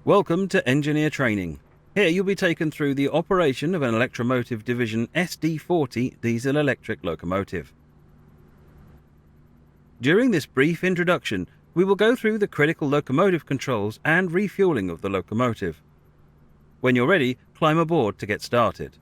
Welcome to Engineer Training. Here you'll be taken through the operation of an Electro-Motive Division SD40 Diesel Electric Locomotive. During this brief introduction, we will go through the critical locomotive controls and refueling of the locomotive. When you're ready, climb aboard to get started.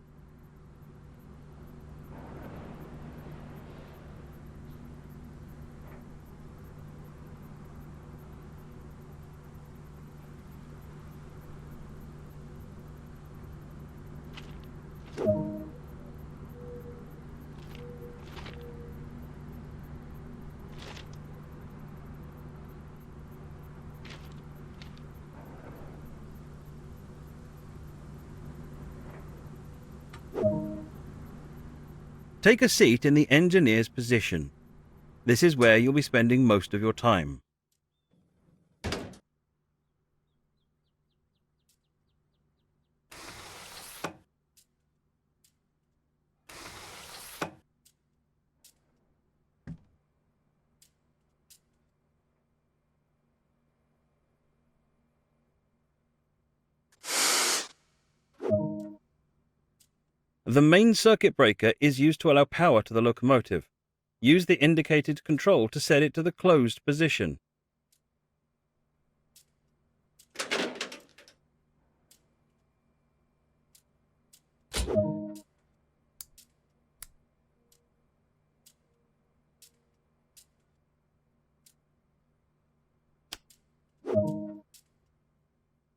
Take a seat in the engineer's position. This is where you'll be spending most of your time. The main circuit breaker is used to allow power to the locomotive. Use the indicated control to set it to the closed position.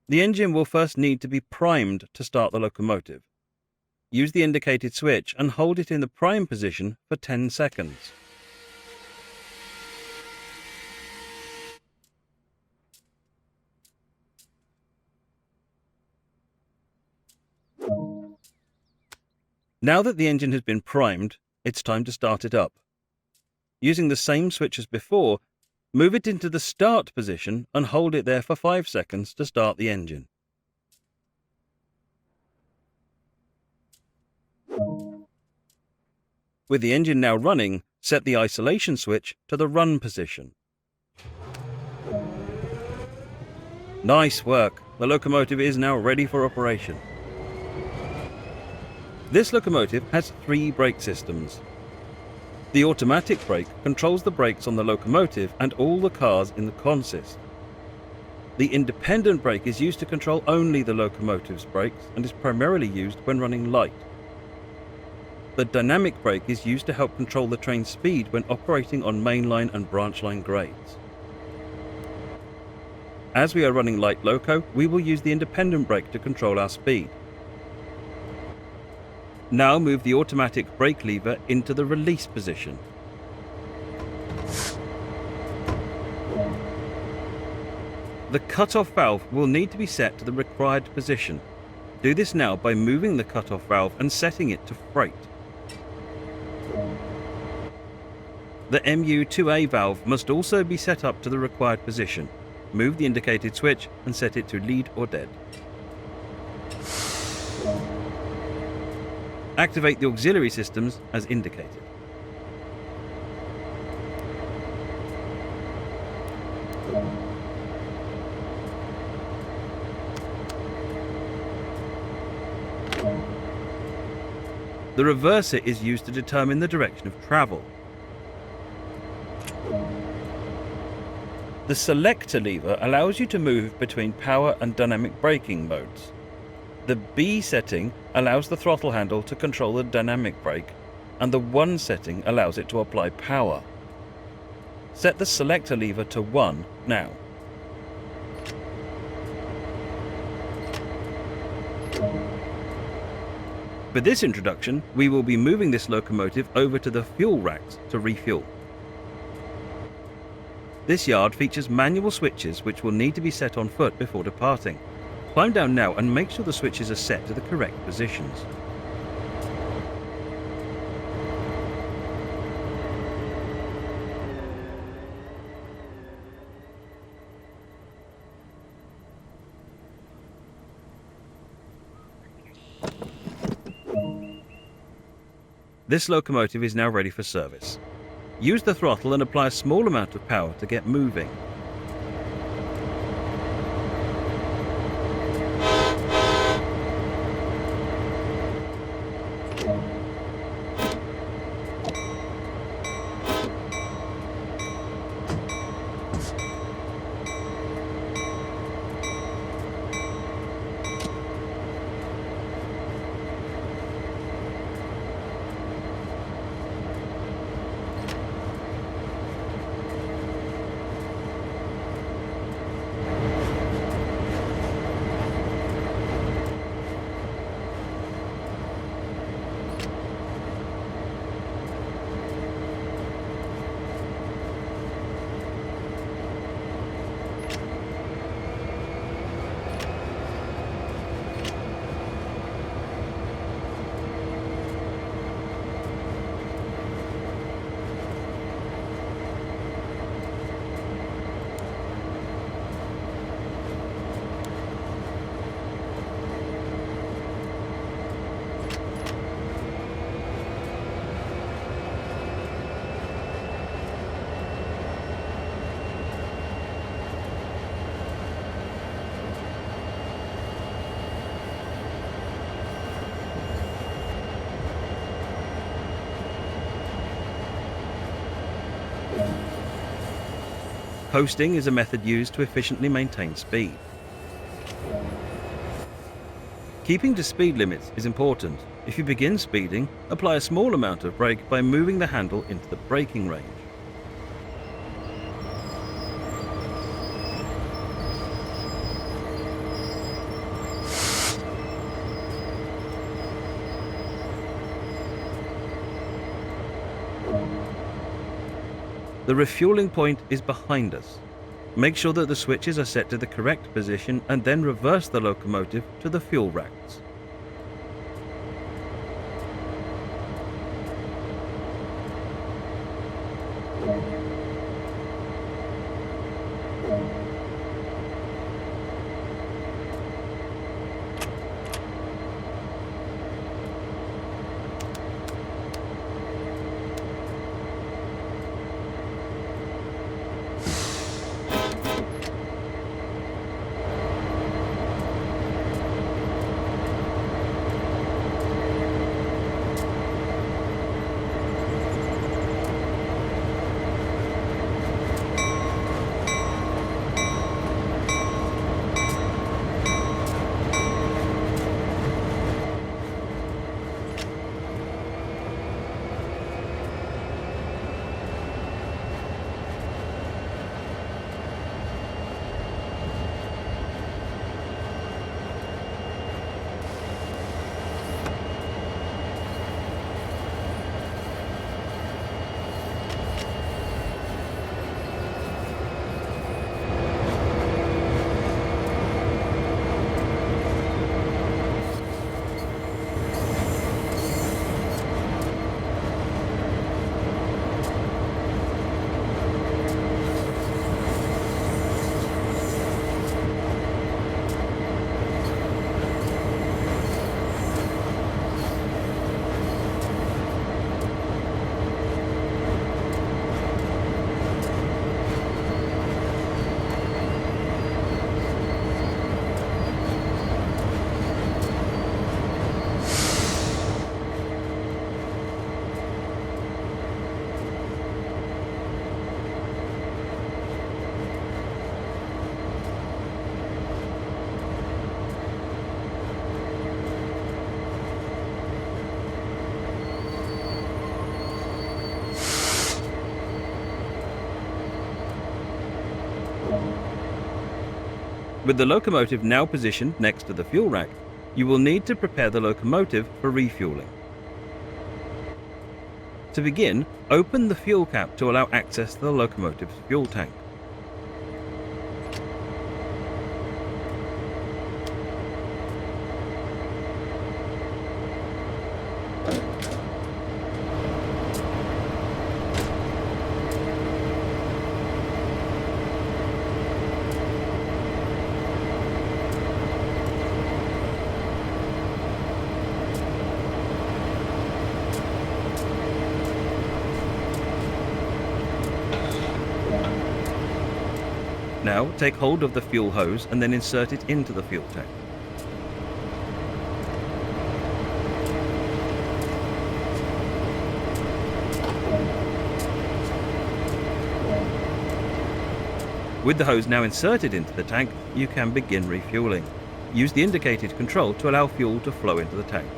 The engine will first need to be primed to start the locomotive. Use the indicated switch and hold it in the prime position for 10 seconds. Now that the engine has been primed, it's time to start it up. Using the same switch as before, move it into the start position and hold it there for 5 seconds to start the engine. With the engine now running, set the isolation switch to the run position. Nice work! The locomotive is now ready for operation. This locomotive has 3 brake systems. The automatic brake controls the brakes on the locomotive and all the cars in the consist. The independent brake is used to control only the locomotive's brakes and is primarily used when running light. The dynamic brake is used to help control the train's speed when operating on mainline and branch line grades. As we are running light loco, we will use the independent brake to control our speed. Now move the automatic brake lever into the release position. The cut-off valve will need to be set to the required position. Do this now by moving the cut-off valve and setting it to freight. The MU2A valve must also be set up to the required position. Move the indicated switch and set it to lead or dead. Activate the auxiliary systems as indicated. The reverser is used to determine the direction of travel. The selector lever allows you to move between power and dynamic braking modes. The B setting allows the throttle handle to control the dynamic brake, and the 1 setting allows it to apply power. Set the selector lever to 1 now. For this introduction, we will be moving this locomotive over to the fuel racks to refuel. This yard features manual switches which will need to be set on foot before departing. Climb down now and make sure the switches are set to the correct positions. This locomotive is now ready for service. Use the throttle and apply a small amount of power to get moving. Coasting is a method used to efficiently maintain speed. Keeping to speed limits is important. If you begin speeding, apply a small amount of brake by moving the handle into the braking range. The refueling point is behind us. Make sure that the switches are set to the correct position and then reverse the locomotive to the fuel racks. With the locomotive now positioned next to the fuel rack, you will need to prepare the locomotive for refueling. To begin, open the fuel cap to allow access to the locomotive's fuel tank. Now, take hold of the fuel hose and then insert it into the fuel tank. With the hose now inserted into the tank, you can begin refueling. Use the indicated control to allow fuel to flow into the tank.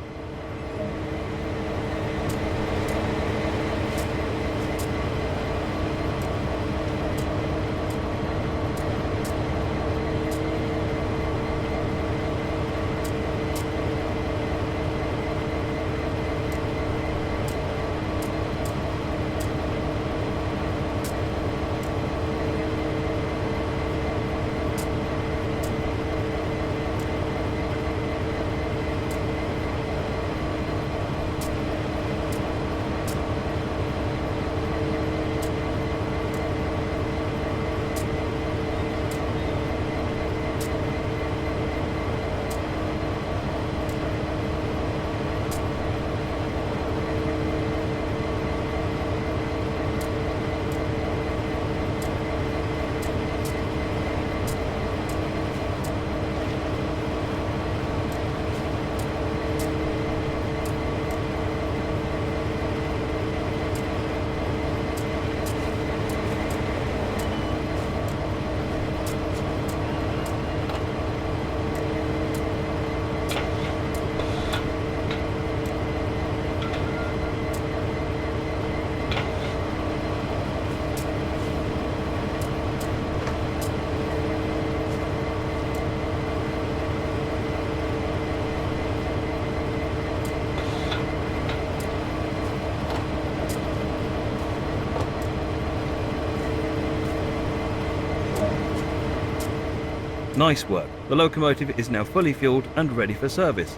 Nice work, the locomotive is now fully fueled and ready for service.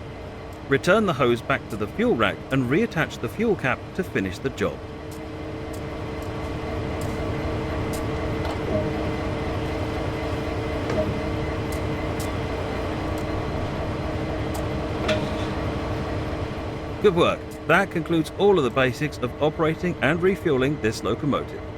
Return the hose back to the fuel rack and reattach the fuel cap to finish the job. Good work. That concludes all of the basics of operating and refueling this locomotive.